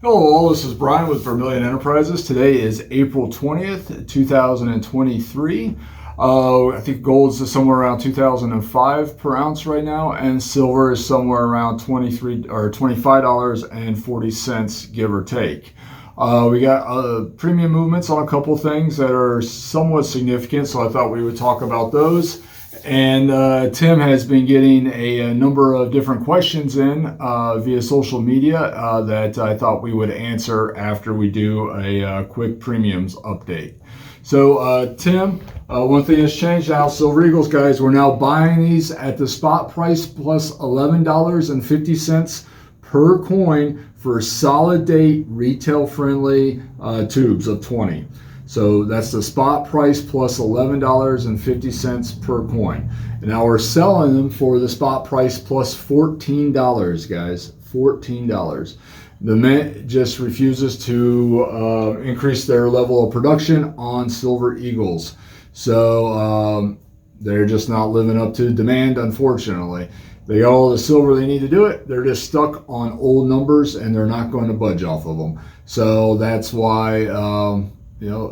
Hello, all. This is Brian with Vermillion Enterprises. Today is April 20th, 2023. I think gold is somewhere around 2005 per ounce right now, and silver is somewhere around $25.40, give or take. We got premium movements on a couple things that are somewhat significant, so I thought we would talk about those. And Tim has been getting a number of different questions in via social media that I thought we would answer after we do a quick premiums update. So Tim, one thing has changed now. Silver Eagles, guys, we're now buying these at the spot price plus $11.50 per coin for solid date retail friendly tubes of 20. So that's the spot price plus $11.50 per coin. And now we're selling them for the spot price plus $14, guys. $14. The Mint just refuses to increase their level of production on Silver Eagles. So they're just not living up to demand, unfortunately. They got all the silver they need to do it. They're just stuck on old numbers and they're not going to budge off of them. So that's why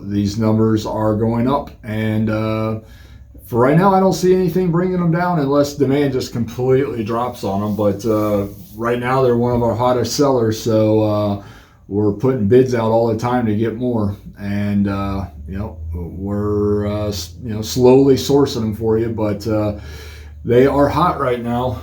these numbers are going up, and for right now I don't see anything bringing them down unless demand just completely drops on them. But right now they're one of our hottest sellers, so we're putting bids out all the time to get more, and we're slowly sourcing them for you, but they are hot right now.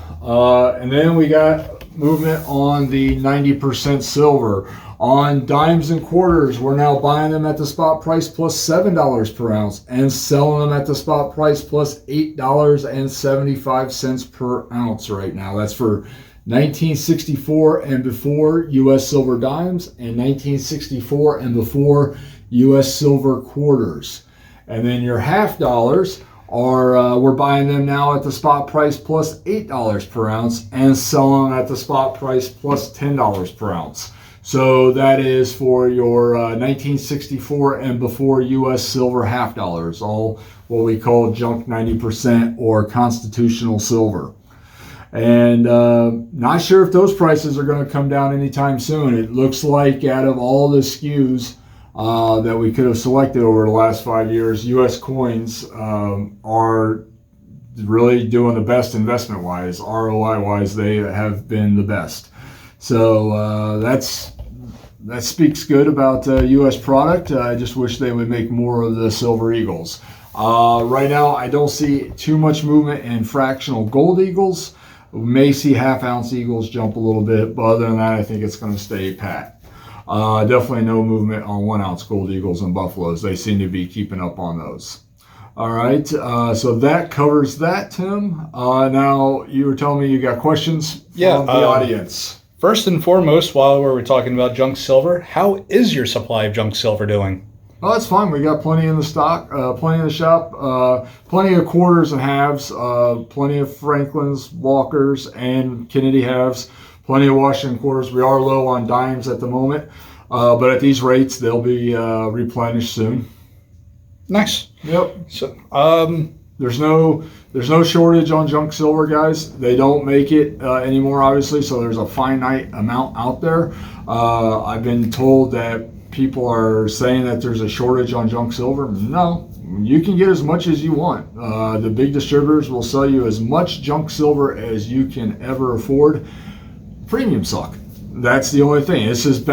And then we got movement on the 90% silver. On dimes and quarters, we're now buying them at the spot price plus $7 per ounce and selling them at the spot price plus $8.75 per ounce right now. That's for 1964 and before U.S. silver dimes and 1964 and before U.S. silver quarters. And then your half dollars are we're buying them now at the spot price plus $8 per ounce and selling them at the spot price plus $10 per ounce. So that is for your 1964 and before U.S. silver half dollars, all what we call junk 90% or constitutional silver. And not sure if those prices are going to come down anytime soon. It looks like out of all the SKUs that we could have selected over the last 5 years, U.S. coins are really doing the best investment-wise, ROI-wise. They have been the best. So that speaks good about U.S. product. I just wish they would make more of the Silver Eagles. Right now, I don't see too much movement in fractional gold eagles. We may see half-ounce eagles jump a little bit, but other than that, I think it's going to stay pat. Definitely no movement on 1-ounce gold eagles and buffaloes. They seem to be keeping up on those. All right, so that covers that, Tim. Now, you were telling me you got questions from the audience. First and foremost, while we're talking about junk silver, how is your supply of junk silver doing? Oh, that's fine. We got plenty in the stock, plenty in the shop, plenty of quarters and halves, plenty of Franklin's, Walkers, and Kennedy halves, plenty of Washington quarters. We are low on dimes at the moment, but at these rates, they'll be replenished soon. Nice. Yep. So, There's no shortage on junk silver, guys. They don't make it anymore, obviously, so there's a finite amount out there. I've been told that people are saying that there's a shortage on junk silver. No, you can get as much as you want. The big distributors will sell you as much junk silver as you can ever afford. Premiums suck. That's the only thing. This is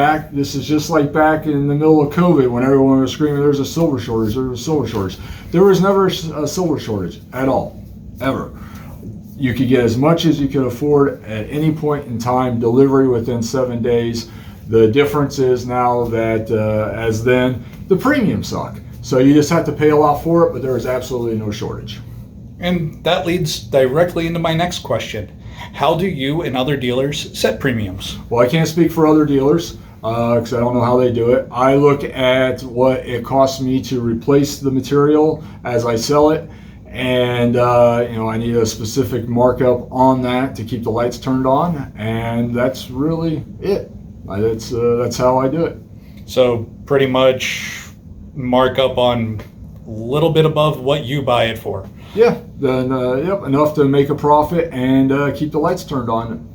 just like back in the middle of COVID when everyone was screaming there's a silver shortage, there's a silver shortage. There was never a silver shortage at all, ever. You could get as much as you could afford at any point in time, delivery within 7 days. The difference is now that as then, the premiums suck. So you just have to pay a lot for it, but there is absolutely no shortage. And that leads directly into my next question. How do you and other dealers set premiums? Well, I can't speak for other dealers because I don't know how they do it. I look at what it costs me to replace the material as I sell it, and I need a specific markup on that to keep the lights turned on, and that's really it. That's how I do it. So pretty much markup on a little bit above what you buy it for. Yeah, then enough to make a profit and keep the lights turned on.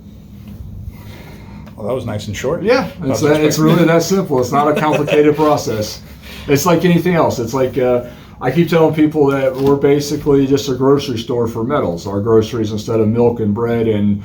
Well, that was nice and short. Yeah, it's really that simple. It's not a complicated process. It's like anything else. It's like I keep telling people that we're basically just a grocery store for metals. Our groceries, instead of milk and bread and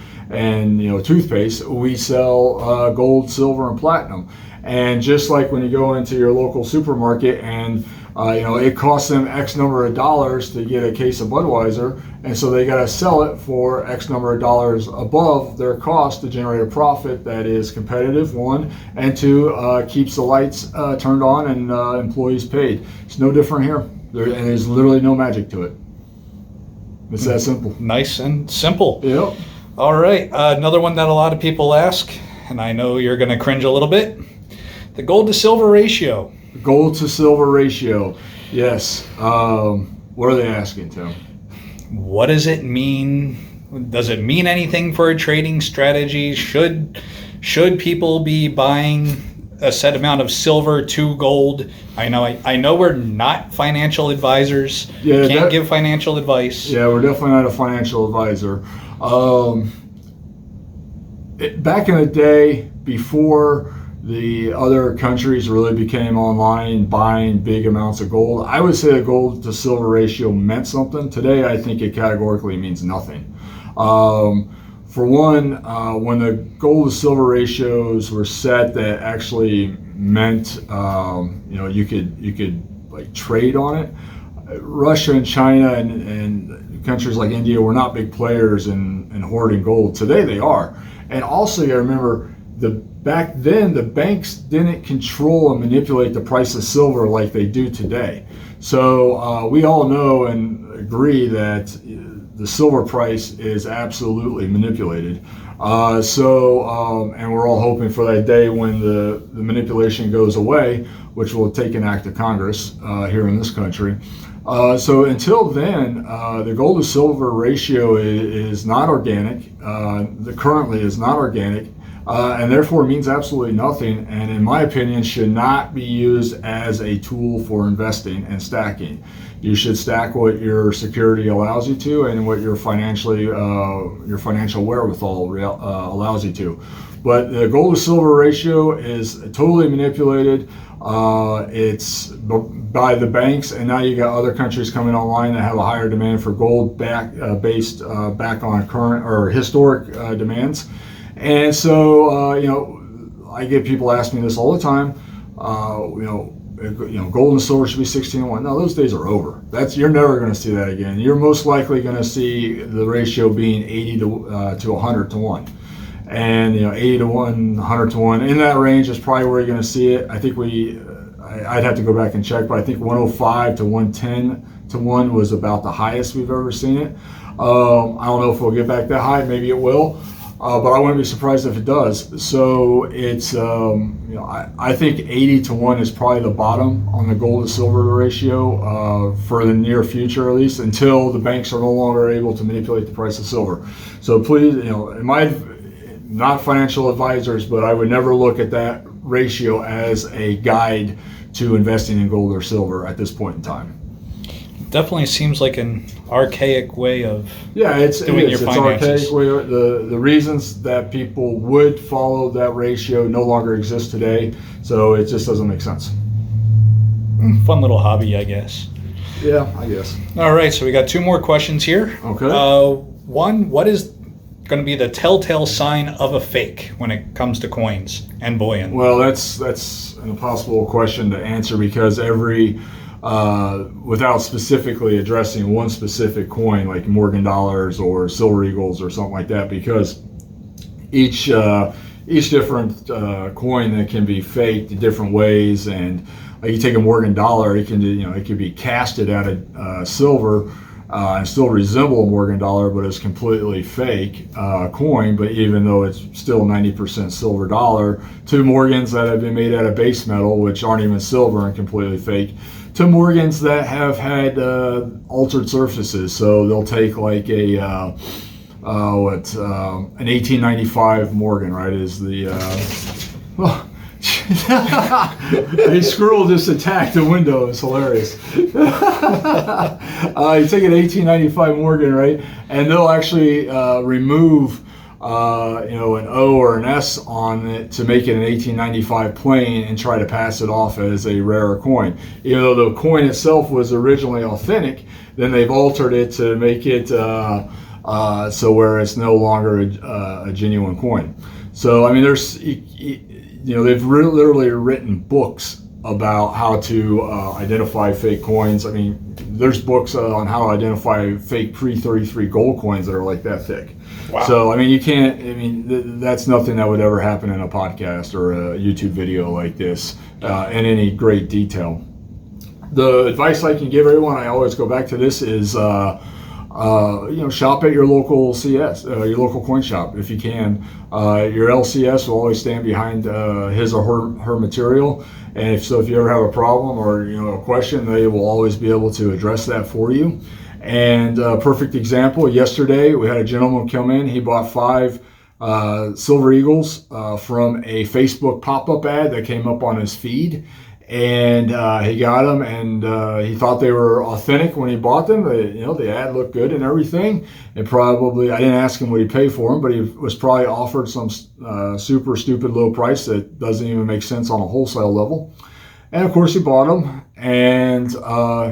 toothpaste, we sell gold, silver, and platinum. And just like when you go into your local supermarket and it costs them X number of dollars to get a case of Budweiser, and so they got to sell it for X number of dollars above their cost to generate a profit that is competitive, one, and two, keeps the lights turned on and employees paid. It's no different here, and there's literally no magic to it. It's that simple. Nice and simple. Yep. All right, another one that a lot of people ask, and I know you're going to cringe a little bit, the gold to silver ratio. Gold to silver ratio, yes. What are they asking, Tim? What does it mean? Does it mean anything for a trading strategy? Should people be buying a set amount of silver to gold? I know we're not financial advisors. Yeah, Can't give financial advice. Yeah, we're definitely not a financial advisor. Back in the day, before the other countries really became online buying big amounts of gold, I would say the gold to silver ratio meant something. Today, I think it categorically means nothing. For one, when the gold to silver ratios were set, that actually meant you could like trade on it. Russia and China and countries like India were not big players in hoarding gold. Today they are. And also you gotta remember, back then the banks didn't control and manipulate the price of silver like they do today. So we all know and agree that the silver price is absolutely manipulated. And we're all hoping for that day when the manipulation goes away, which will take an act of Congress here in this country. So until then, the gold to silver ratio is not organic. Currently is not organic. And therefore means absolutely nothing, and in my opinion should not be used as a tool for investing and stacking. You should stack what your security allows you to and what your financial wherewithal allows you to. But the gold to silver ratio is totally manipulated. It's by the banks, and now you got other countries coming online that have a higher demand for gold based back on current or historic demands. And so, I get people asking me this all the time. Gold and silver should be 16-1. No, those days are over. You're never going to see that again. You're most likely going to see the ratio being 80 to 100 to 1. And 80 to 1, 100 to 1. In that range is probably where you're going to see it. I think I'd have to go back and check, but I think 105 to 110 to 1 was about the highest we've ever seen it. I don't know if we'll get back that high. Maybe it will. But I wouldn't be surprised if it does. So it's, I think 80 to 1 is probably the bottom on the gold to silver ratio for the near future, at least, until the banks are no longer able to manipulate the price of silver. So please, not financial advisors, but I would never look at that ratio as a guide to investing in gold or silver at this point in time. Definitely seems like an archaic way of doing your finances. It's archaic way. The reasons that people would follow that ratio no longer exist today, so it just doesn't make sense. Fun little hobby, I guess. Yeah, I guess. All right, so we got two more questions here. Okay. One, what is going to be the telltale sign of a fake when it comes to coins and bullion? Well, that's an impossible question to answer because without specifically addressing one specific coin like Morgan dollars or silver eagles or something like that, because each different coin that can be faked in different ways, and like you take a Morgan dollar, it can be casted out of silver and still resemble a Morgan dollar, but it's completely fake coin. But even though it's still 90% silver dollar, to Morgans that have been made out of base metal, which aren't even silver and completely fake, to Morgans that have had altered surfaces. So they'll take like an 1895 Morgan, right? Is the a squirrel just attacked the window. It's hilarious. You take an 1895 Morgan, right? And they'll actually remove an O or an S on it to make it an 1895 plain and try to pass it off as a rarer coin. Even though the coin itself was originally authentic, then they've altered it to make it so where it's no longer a genuine coin. So I mean, they've literally written books about how to identify fake coins. I mean, there's books on how to identify fake pre-33 gold coins that are like that thick. Wow. So I mean, you can't. I mean, that's nothing that would ever happen in a podcast or a YouTube video like this in any great detail. The advice I can give everyone, I always go back to this, is shop at your local CS, your local coin shop if you can. Your LCS will always stand behind his or her material, and if you ever have a problem or a question, they will always be able to address that for you. And perfect example, yesterday we had a gentleman come in. He bought 5 Silver Eagles from a Facebook pop-up ad that came up on his feed. And he got them, and he thought they were authentic when he bought them. The ad looked good and everything. And probably, I didn't ask him what he paid for them, but he was probably offered some super stupid low price that doesn't even make sense on a wholesale level. And of course, he bought them, and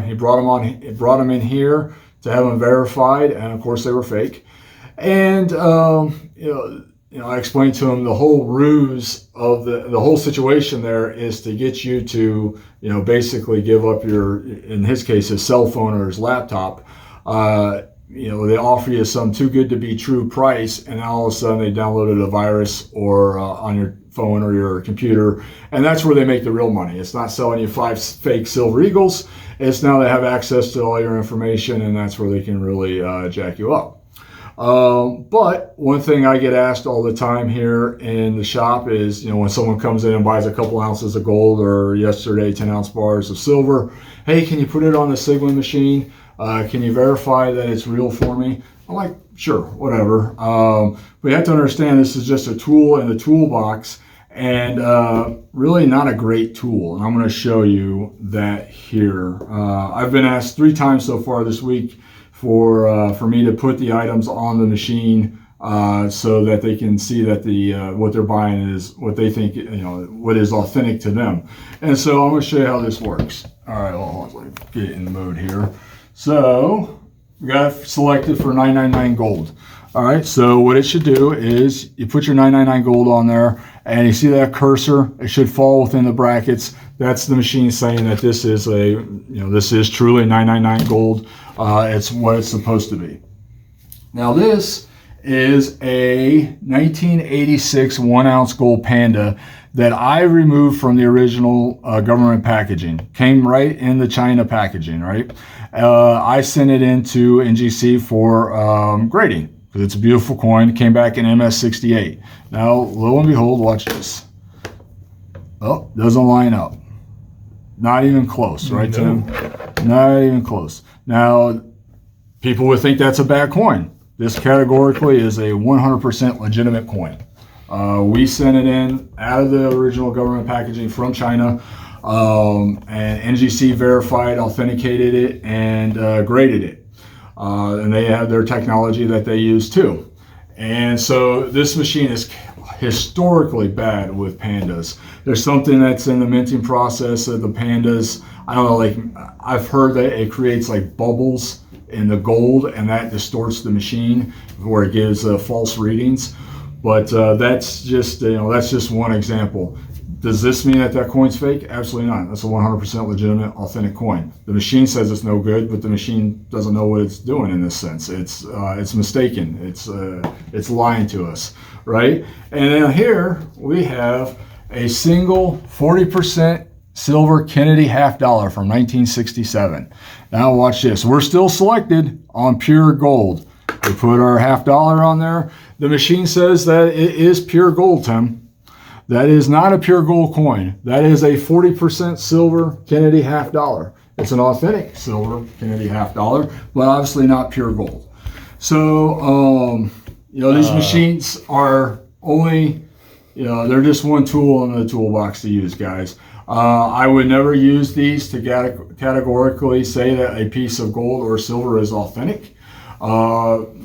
he brought them in here to have them verified. And of course, they were fake. And I explained to him the whole ruse of the whole situation there is to get you to, basically give up in his case, his cell phone or his laptop. They offer you some too good to be true price, and all of a sudden they downloaded a virus or on your phone or your computer, and that's where they make the real money. It's not selling you 5 fake Silver Eagles. It's now they have access to all your information, and that's where they can really jack you up. But one thing I get asked all the time here in the shop is, when someone comes in and buys a couple ounces of gold, or yesterday 10-ounce bars of silver, hey, can you put it on the Sigma machine? Can you verify that it's real for me? I'm like, sure, whatever. But you have to understand this is just a tool in the toolbox, and really not a great tool. And I'm going to show you that here. I've been asked 3 times so far this week for me to put the items on the machine so that they can see that what they're buying is what they think, what is authentic to them. And so I'm going to show you how this works. All right, well, let me get it in the mode here. So we got it selected for 999 gold. All right, so what it should do is you put your 999 gold on there, and you see that cursor, it should fall within the brackets. That's the machine saying that this is this is truly 999 gold. It's what it's supposed to be. Now this is a 1986 1-ounce gold Panda that I removed from the original government packaging. Came right in the China packaging, right? I sent it into NGC for grading, because it's a beautiful coin. It came back in MS68. Now, lo and behold, watch this. Oh, doesn't line up. Not even close, right, Tim? Not even close. Now, people would think that's a bad coin. This categorically is a 100% legitimate coin. We sent it in out of the original government packaging from China, and NGC verified, authenticated it, and graded it. And they have their technology that they use too. And so this machine is historically bad with Pandas. There's something that's in the minting process of the Pandas. I don't know, I've heard that it creates bubbles in the gold, and that distorts the machine where it gives false readings. But that's just one example. Does this mean that coin's fake? Absolutely not. That's a 100% legitimate, authentic coin. The machine says it's no good, but the machine doesn't know what it's doing in this sense. It's mistaken. It's lying to us, right? And then here we have a single 40% silver Kennedy $50 from 1967. Now watch this. We're still selected on pure gold. We put our $50 on there. The machine says that it is pure gold, Tim. That is not a pure gold coin. That is a 40% silver Kennedy $50. It's an authentic silver Kennedy $50, but obviously not pure gold. So, these machines are only, they're just one tool in the toolbox to use, guys. I would never use these to categorically say that a piece of gold or silver is authentic.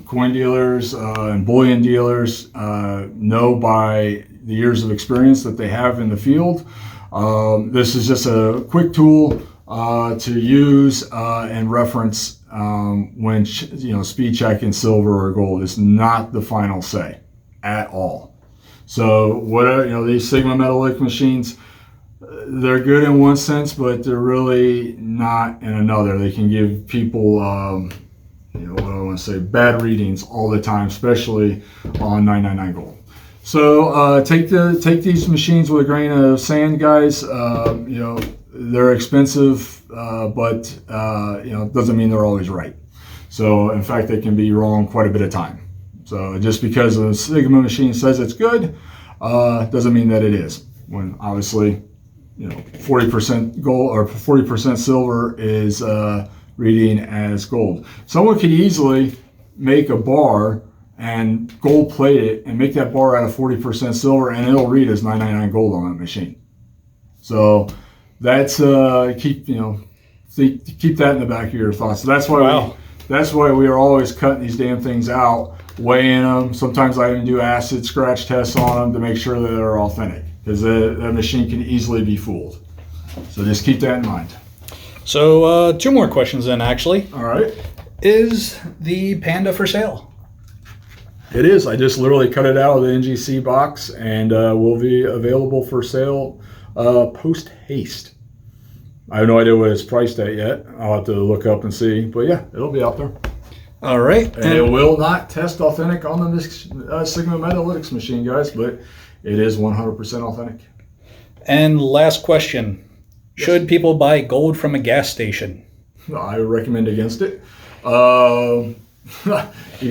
coin dealers and bullion dealers know by the years of experience that they have in the field. This is just a quick tool to use and reference when speed checking silver or gold. Is not the final say at all. So whatever, these Sigma Metallic machines, they're good in one sense, but they're really not in another. They can give people what I want to say, bad readings all the time, especially on 999 gold. So take these machines with a grain of sand, guys. They're expensive, but doesn't mean they're always right. So in fact, they can be wrong quite a bit of time. So just because a Sigma machine says it's good, doesn't mean that it is. When obviously, 40% gold or 40% silver is reading as gold. Someone could easily make a bar and gold plate it and make that bar out of 40% silver, and it'll read as 999 gold on that machine. So that's keep that in the back of your thoughts. So that's why we are always cutting these damn things out, weighing them. Sometimes I even do acid scratch tests on them to make sure that they're authentic, because that machine can easily be fooled. So just keep that in mind. So 2 more questions then, actually. All right. Is the Panda for sale? It is. I just literally cut it out of the NGC box, and will be available for sale post haste. I have no idea what it's priced at yet. I'll have to look up and see. But yeah, it'll be out there. All right. And it will not test authentic on the Sigma Metalytics machine, guys, but it is 100% authentic. And last question. Yes. Should people buy gold from a gas station? I recommend against it. You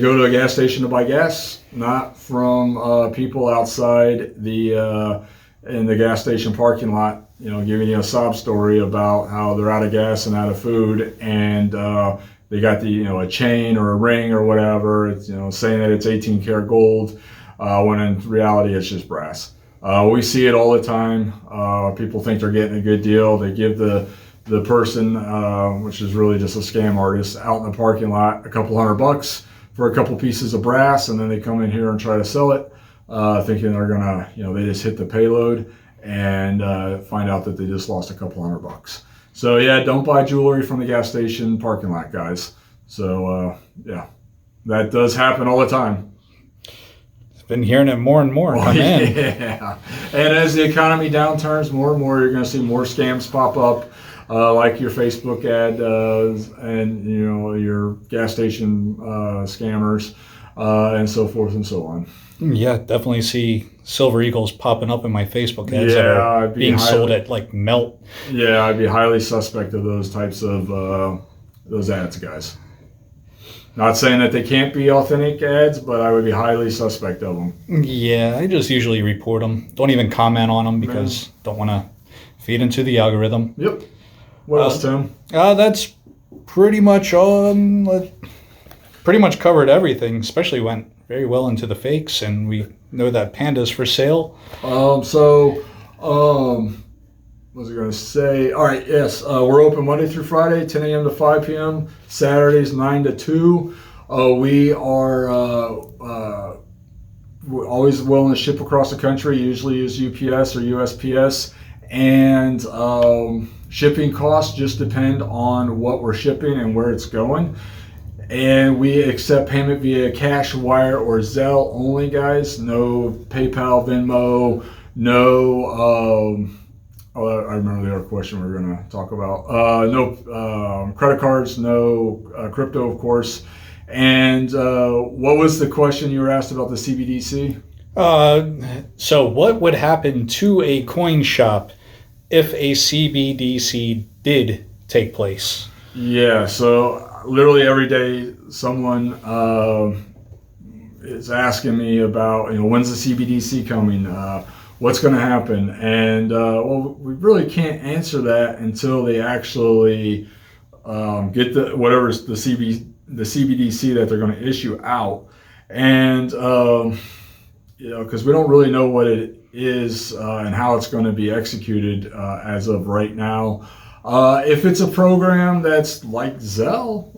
go to a gas station to buy gas, not from people outside in the gas station parking lot, giving you a sob story about how they're out of gas and out of food, and they got a chain or a ring or whatever, it's, saying that it's 18 karat gold, when in reality it's just brass. We see it all the time. People think they're getting a good deal. They give the person, which is really just a scam artist, out in the parking lot a couple $100 for a couple pieces of brass, and then they come in here and try to sell it, thinking they're gonna, they just hit the payload, and find out that they just lost a couple $100. So yeah, don't buy jewelry from the gas station parking lot, guys. So yeah, that does happen all the time. Been hearing it more and more come in. Yeah, and as the economy downturns more and more, you're going to see more scams pop up, like your Facebook ad does, and your gas station scammers, and so forth and so on. Yeah, definitely see Silver Eagles popping up in my Facebook ads that are being sold at like melt. Yeah, I'd be highly suspect of those types of those ads, guys. Not saying that they can't be authentic ads, but I would be highly suspect of them. Yeah, I just usually report them. Don't even comment on them because don't want to feed into the algorithm. Yep. What else, Tim? That's pretty much pretty much covered everything. Especially went very well into the fakes, and we know that Panda's for sale. What was I going to say? All right, yes, we're open Monday through Friday, 10 a.m. to 5 p.m., Saturdays 9 to 2. We are we're always willing to ship across the country, usually use UPS or USPS, and shipping costs just depend on what we're shipping and where it's going. And we accept payment via cash, wire, or Zelle only, guys. No PayPal, Venmo, no... I remember the other question we were going to talk about. No credit cards, no crypto, of course. And what was the question you were asked about the CBDC? So what would happen to a coin shop if a CBDC did take place? Yeah, so literally every day someone is asking me about, when's the CBDC coming? What's going to happen? And well, we really can't answer that until they actually get whatever's the CBDC that they're going to issue out, and because we don't really know what it is and how it's going to be executed as of right now. If it's a program that's like Zelle,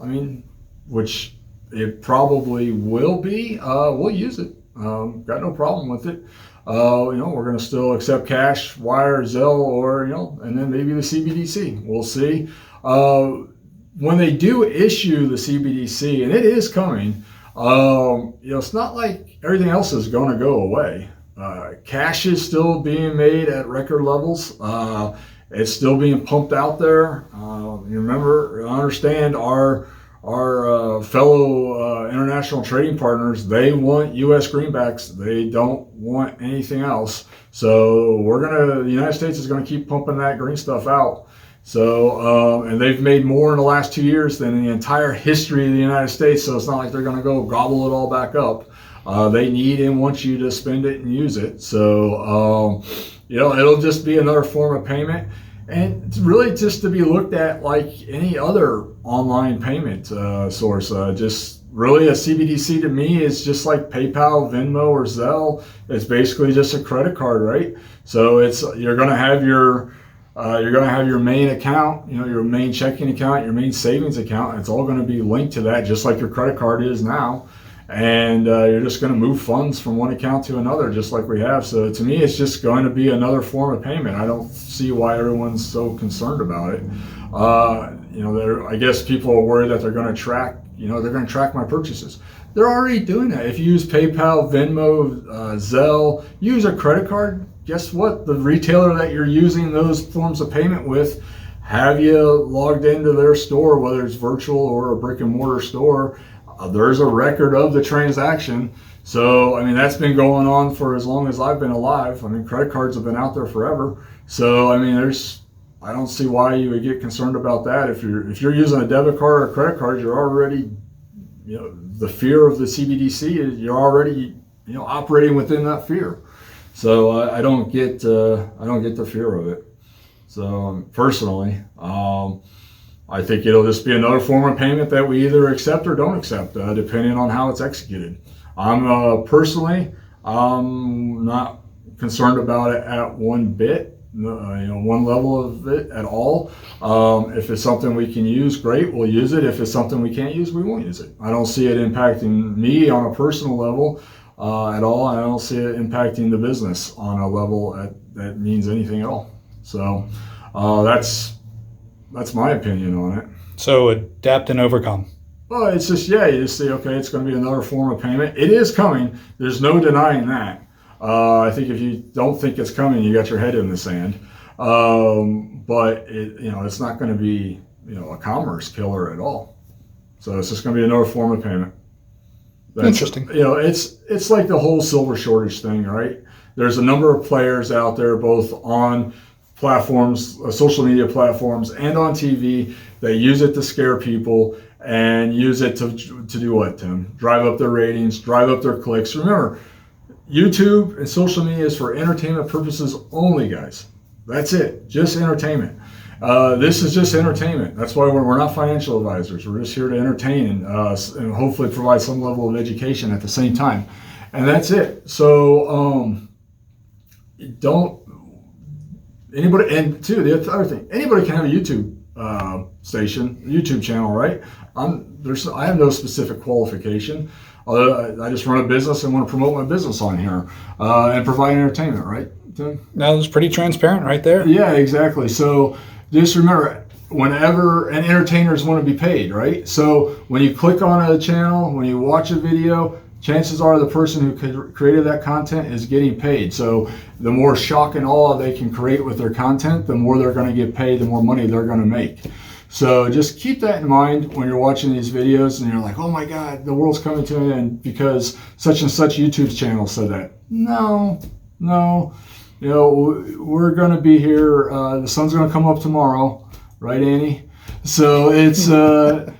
which it probably will be. We'll use it. Got no problem with it. We're going to still accept cash, wire, Zelle, or, and then maybe the CBDC. We'll see. When they do issue the CBDC, and it is coming, it's not like everything else is going to go away. Cash is still being made at record levels. It's still being pumped out there. You remember, understand our fellow international trading partners, they want U.S. greenbacks. They don't want anything else. So the United States is going to keep pumping that green stuff out. So, and they've made more in the last 2 years than in the entire history of the United States. So it's not like they're going to go gobble it all back up. They need and want you to spend it and use it. So, it'll just be another form of payment. And it's really just to be looked at like any other online payment source. Just really a CBDC to me is just like PayPal, Venmo, or Zelle. It's basically just a credit card, right? So you're going to have your main account, your main checking account, your main savings account. It's all going to be linked to that, just like your credit card is now. And you're just going to move funds from one account to another, just like we have. So to me, it's just going to be another form of payment. I don't see why everyone's so concerned about it. I guess people are worried that they're going to track, my purchases. They're already doing that. If you use PayPal, Venmo, Zelle, use a credit card, guess what? The retailer that you're using those forms of payment with, have you logged into their store, whether it's virtual or a brick and mortar store. There's a record of the transaction. So, that's been going on for as long as I've been alive. Credit cards have been out there forever. So, I don't see why you would get concerned about that. If you're using a debit card or a credit card, you're already, the fear of the CBDC, you're already, operating within that fear. So I don't get the fear of it. So personally, I think it'll just be another form of payment that we either accept or don't accept, depending on how it's executed. I'm personally, not concerned about it at one bit, one level of it at all. If it's something we can use, great, we'll use it. If it's something we can't use, we won't use it. I don't see it impacting me on a personal level at all. I don't see it impacting the business on a level that means anything at all. So that's my opinion on it. So adapt and overcome. Well, it's just, you just say, okay, it's going to be another form of payment. It is coming. There's no denying that. I think if you don't think it's coming, you got your head in the sand. But it's not going to be, a commerce killer at all. So it's just going to be another form of payment. Interesting. It's like the whole silver shortage thing, right? There's a number of players out there, both on platforms, social media platforms, and on TV. They use it to scare people and use it to do what, Tim? Drive up their ratings, drive up their clicks. Remember, YouTube and social media is for entertainment purposes only, guys. That's it, just entertainment. This is just entertainment. That's why we're not financial advisors. We're just here to entertain and hopefully provide some level of education at the same time. And that's it. So anybody, and two, the other thing, anybody can have a YouTube YouTube channel, right? I have no specific qualification. I just run a business and want to promote my business on here and provide entertainment, right, Tim? That was pretty transparent right there. Yeah, exactly. So just remember, whenever, and entertainers want to be paid, right? So when you click on a channel, when you watch a video, chances are the person who created that content is getting paid. So the more shock and awe they can create with their content, the more they're going to get paid, the more money they're going to make. So just keep that in mind when you're watching these videos and you're like, oh my God, the world's coming to an end because such and such YouTube channel said that. No. We're going to be here. The sun's going to come up tomorrow, right, Annie? So it's, our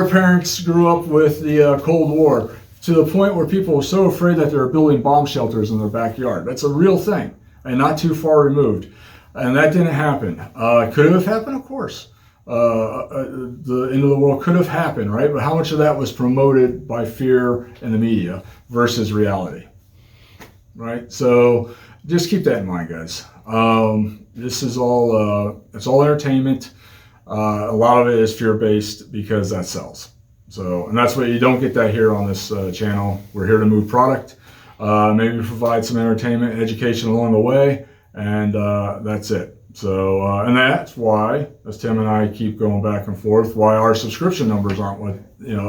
parents grew up with the Cold War to the point where people were so afraid that they were building bomb shelters in their backyard. That's a real thing and not too far removed. And that didn't happen. Could it have happened? Of course. The end of the world could have happened, right? But how much of that was promoted by fear in the media versus reality, right? So just keep that in mind, guys. This is all, it's all entertainment. A lot of it is fear-based because that sells. So, and that's what you don't get that here on this channel. We're here to move product, maybe provide some entertainment, education along the way, and that's it. So, and that's why, as Tim and I keep going back and forth, why our subscription numbers aren't what,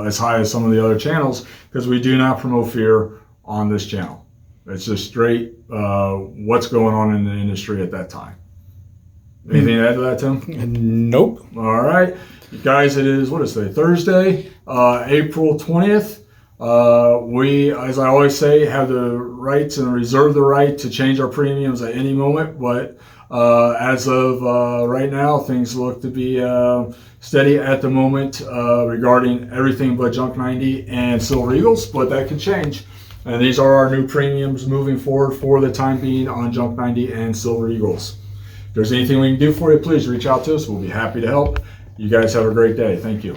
as high as some of the other channels, because we do not promote fear on this channel. It's just straight what's going on in the industry at that time. Anything to add to that, Tim? Nope. All right. Guys, it is, what is today? Thursday, April 20th. We, as I always say, have the rights and reserve the right to change our premiums at any moment, but as of right now, things look to be steady at the moment regarding everything but Junk 90 and Silver Eagles, but that could change. And these are our new premiums moving forward for the time being on Junk 90 and Silver Eagles. If there's anything we can do for you, please reach out to us. We'll be happy to help. You guys have a great day. Thank you.